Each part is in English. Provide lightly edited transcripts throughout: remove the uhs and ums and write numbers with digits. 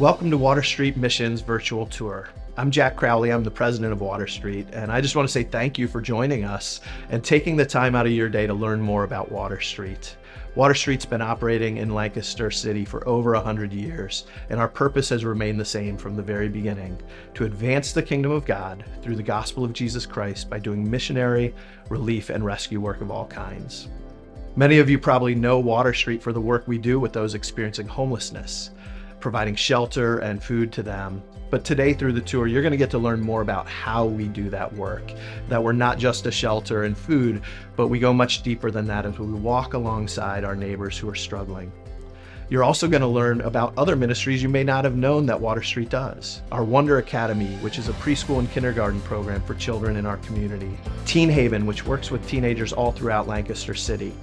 Welcome to Water Street Mission's virtual tour. I'm Jack Crowley, I'm the president of Water Street, and I just want to say thank you for joining us and taking the time out of your day to learn more about Water Street. Water Street's been operating in Lancaster City for over 100 years, and our purpose has remained the same from the very beginning: to advance the kingdom of God through the gospel of Jesus Christ by doing missionary, relief, and rescue work of all kinds. Many of you probably know Water Street for the work we do with those experiencing homelessness, providing shelter and food to them. But today through the tour, you're going to get to learn more about how we do that work, that we're not just a shelter and food, but we go much deeper than that as we walk alongside our neighbors who are struggling. You're also going to learn about other ministries you may not have known that Water Street does. Our Wonder Academy, which is a preschool and kindergarten program for children in our community. Teen Haven, which works with teenagers all throughout Lancaster City.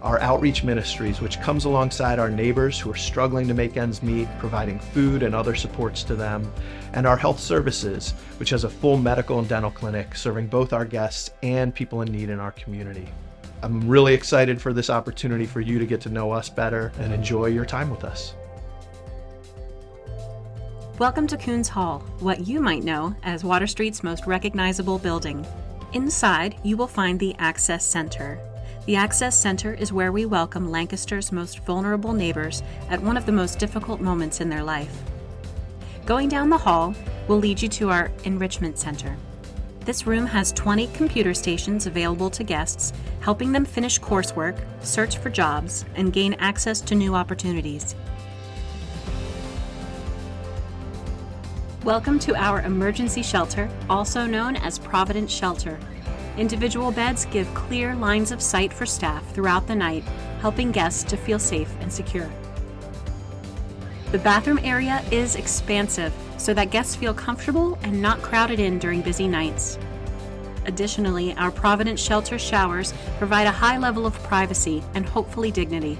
Our outreach ministries, which comes alongside our neighbors who are struggling to make ends meet, providing food and other supports to them, and our health services, which has a full medical and dental clinic serving both our guests and people in need in our community. I'm really excited for this opportunity for you to get to know us better and enjoy your time with us. Welcome to Coons Hall, what you might know as Water Street's most recognizable building. Inside, you will find the Access Center. The Access Center is where we welcome Lancaster's most vulnerable neighbors at one of the most difficult moments in their life. Going down the hall will lead you to our Enrichment Center. This room has 20 computer stations available to guests, helping them finish coursework, search for jobs, and gain access to new opportunities. Welcome to our emergency shelter, also known as Providence Shelter. Individual beds give clear lines of sight for staff throughout the night, helping guests to feel safe and secure. The bathroom area is expansive so that guests feel comfortable and not crowded in during busy nights. Additionally, our Providence Shelter showers provide a high level of privacy and hopefully dignity.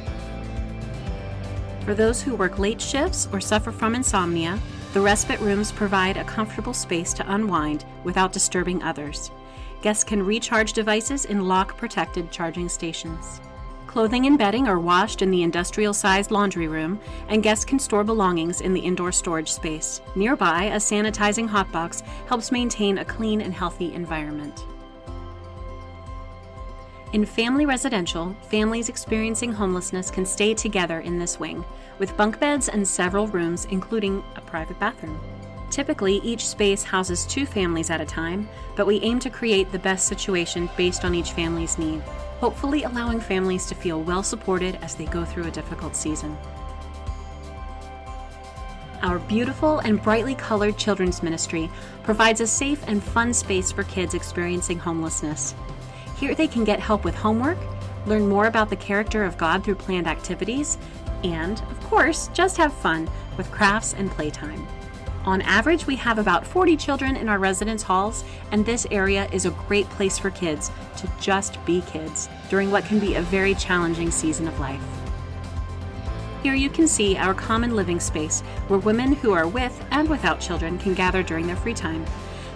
For those who work late shifts or suffer from insomnia, the respite rooms provide a comfortable space to unwind without disturbing others. Guests can recharge devices in lock-protected charging stations. Clothing and bedding are washed in the industrial-sized laundry room, and guests can store belongings in the indoor storage space. Nearby, a sanitizing hotbox helps maintain a clean and healthy environment. In family residential, families experiencing homelessness can stay together in this wing, with bunk beds and several rooms, including a private bathroom. Typically, each space houses 2 families at a time, but we aim to create the best situation based on each family's need, hopefully allowing families to feel well supported as they go through a difficult season. Our beautiful and brightly colored children's ministry provides a safe and fun space for kids experiencing homelessness. Here they can get help with homework, learn more about the character of God through planned activities, and, of course, just have fun with crafts and playtime. On average, we have about 40 children in our residence halls, and this area is a great place for kids to just be kids during what can be a very challenging season of life. Here you can see our common living space where women who are with and without children can gather during their free time.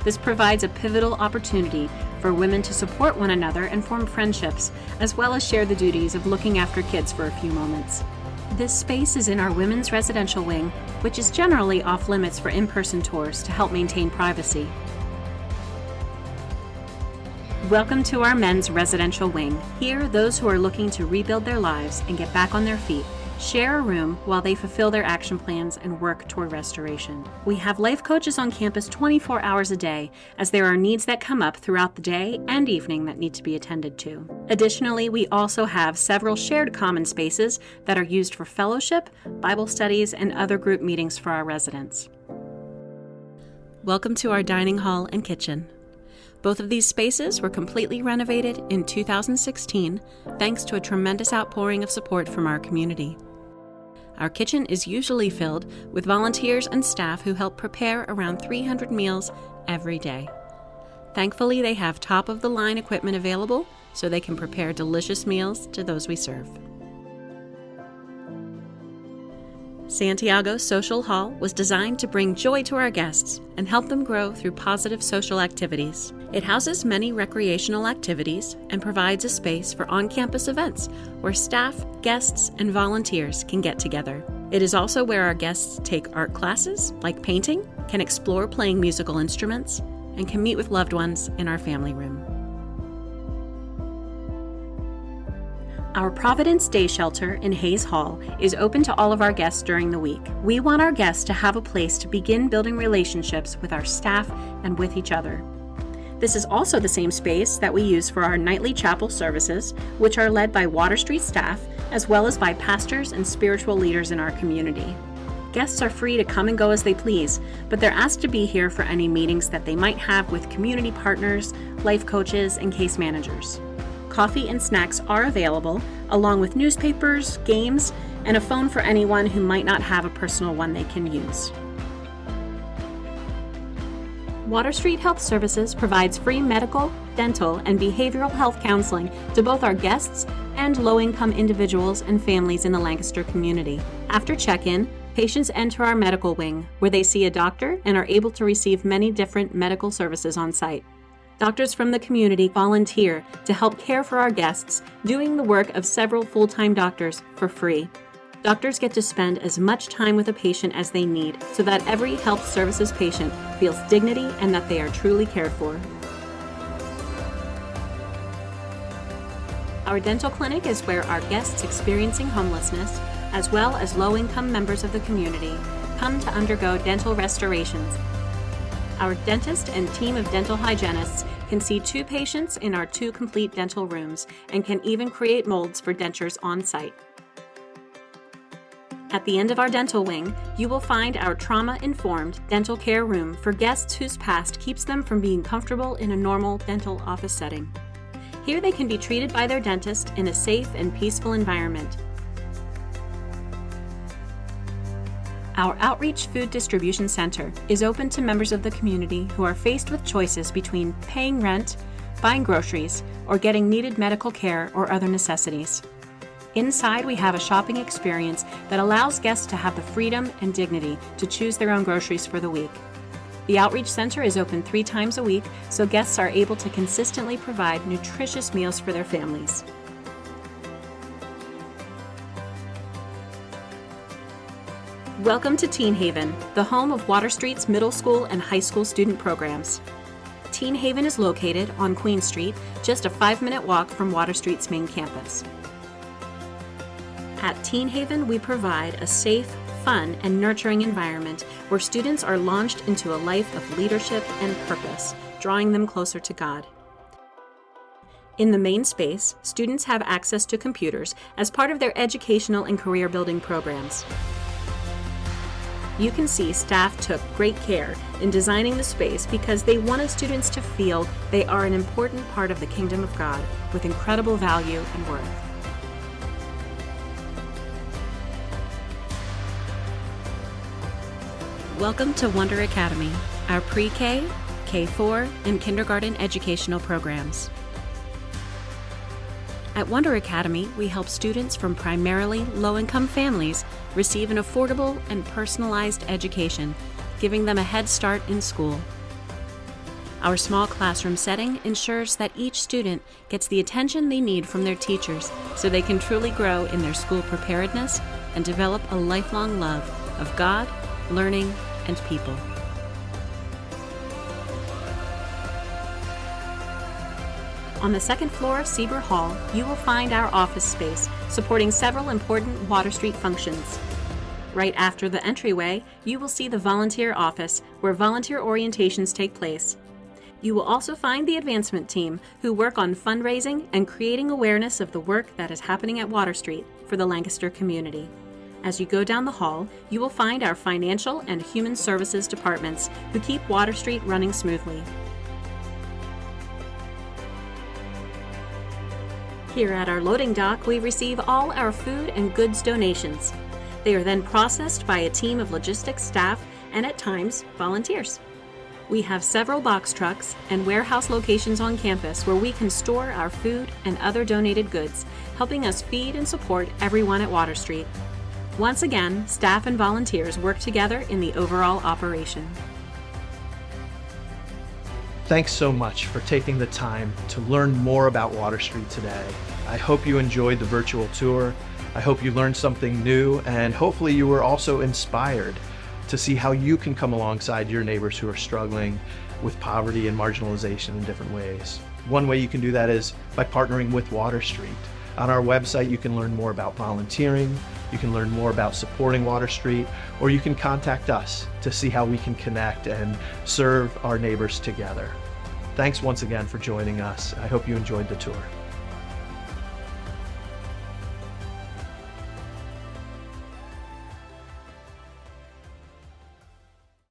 This provides a pivotal opportunity for women to support one another and form friendships, as well as share the duties of looking after kids for a few moments. This space is in our women's residential wing, which is generally off limits for in-person tours to help maintain privacy. Welcome to our men's residential wing. Here, those who are looking to rebuild their lives and get back on their feet share a room while they fulfill their action plans and work toward restoration. We have life coaches on campus 24 hours a day, as there are needs that come up throughout the day and evening that need to be attended to. Additionally, we also have several shared common spaces that are used for fellowship, Bible studies, and other group meetings for our residents. Welcome to our dining hall and kitchen. Both of these spaces were completely renovated in 2016, thanks to a tremendous outpouring of support from our community. Our kitchen is usually filled with volunteers and staff who help prepare around 300 meals every day. Thankfully, they have top-of-the-line equipment available so they can prepare delicious meals to those we serve. Santiago Social Hall was designed to bring joy to our guests and help them grow through positive social activities. It houses many recreational activities and provides a space for on-campus events where staff, guests, and volunteers can get together. It is also where our guests take art classes, like painting, can explore playing musical instruments, and can meet with loved ones in our family room. Our Providence Day Shelter in Hayes Hall is open to all of our guests during the week. We want our guests to have a place to begin building relationships with our staff and with each other. This is also the same space that we use for our nightly chapel services, which are led by Water Street staff, as well as by pastors and spiritual leaders in our community. Guests are free to come and go as they please, but they're asked to be here for any meetings that they might have with community partners, life coaches, and case managers. Coffee and snacks are available, along with newspapers, games, and a phone for anyone who might not have a personal one they can use. Water Street Health Services provides free medical, dental, and behavioral health counseling to both our guests and low-income individuals and families in the Lancaster community. After check-in, patients enter our medical wing, where they see a doctor and are able to receive many different medical services on site. Doctors from the community volunteer to help care for our guests, doing the work of several full-time doctors for free. Doctors get to spend as much time with a patient as they need, so that every health services patient feels dignity and that they are truly cared for. Our dental clinic is where our guests experiencing homelessness, as well as low-income members of the community, come to undergo dental restorations. Our dentist and team of dental hygienists can see 2 patients in our 2 complete dental rooms and can even create molds for dentures on site. At the end of our dental wing, you will find our trauma-informed dental care room for guests whose past keeps them from being comfortable in a normal dental office setting. Here they can be treated by their dentist in a safe and peaceful environment. Our Outreach Food Distribution Center is open to members of the community who are faced with choices between paying rent, buying groceries, or getting needed medical care or other necessities. Inside, we have a shopping experience that allows guests to have the freedom and dignity to choose their own groceries for the week. The Outreach Center is open 3 times a week, so guests are able to consistently provide nutritious meals for their families. Welcome to Teen Haven, the home of Water Street's middle school and high school student programs. Teen Haven is located on Queen Street, just a 5-minute walk from Water Street's main campus. At Teen Haven, we provide a safe, fun, and nurturing environment where students are launched into a life of leadership and purpose, drawing them closer to God. In the main space, students have access to computers as part of their educational and career building programs. You can see staff took great care in designing the space because they wanted students to feel they are an important part of the kingdom of God with incredible value and worth. Welcome to Wonder Academy, our pre-K, K-4, and kindergarten educational programs. At Wonder Academy, we help students from primarily low-income families receive an affordable and personalized education, giving them a head start in school. Our small classroom setting ensures that each student gets the attention they need from their teachers so they can truly grow in their school preparedness and develop a lifelong love of God, learning, and people. On the second floor of Sieber Hall, you will find our office space supporting several important Water Street functions. Right after the entryway, you will see the volunteer office where volunteer orientations take place. You will also find the advancement team who work on fundraising and creating awareness of the work that is happening at Water Street for the Lancaster community. As you go down the hall, you will find our financial and human services departments who keep Water Street running smoothly. Here at our loading dock, we receive all our food and goods donations. They are then processed by a team of logistics staff and at times volunteers. We have several box trucks and warehouse locations on campus where we can store our food and other donated goods, helping us feed and support everyone at Water Street. Once again, staff and volunteers work together in the overall operation. Thanks so much for taking the time to learn more about Water Street today. I hope you enjoyed the virtual tour. I hope you learned something new, and hopefully you were also inspired to see how you can come alongside your neighbors who are struggling with poverty and marginalization in different ways. One way you can do that is by partnering with Water Street. On our website, you can learn more about volunteering, you can learn more about supporting Water Street, or you can contact us to see how we can connect and serve our neighbors together. Thanks once again for joining us. I hope you enjoyed the tour.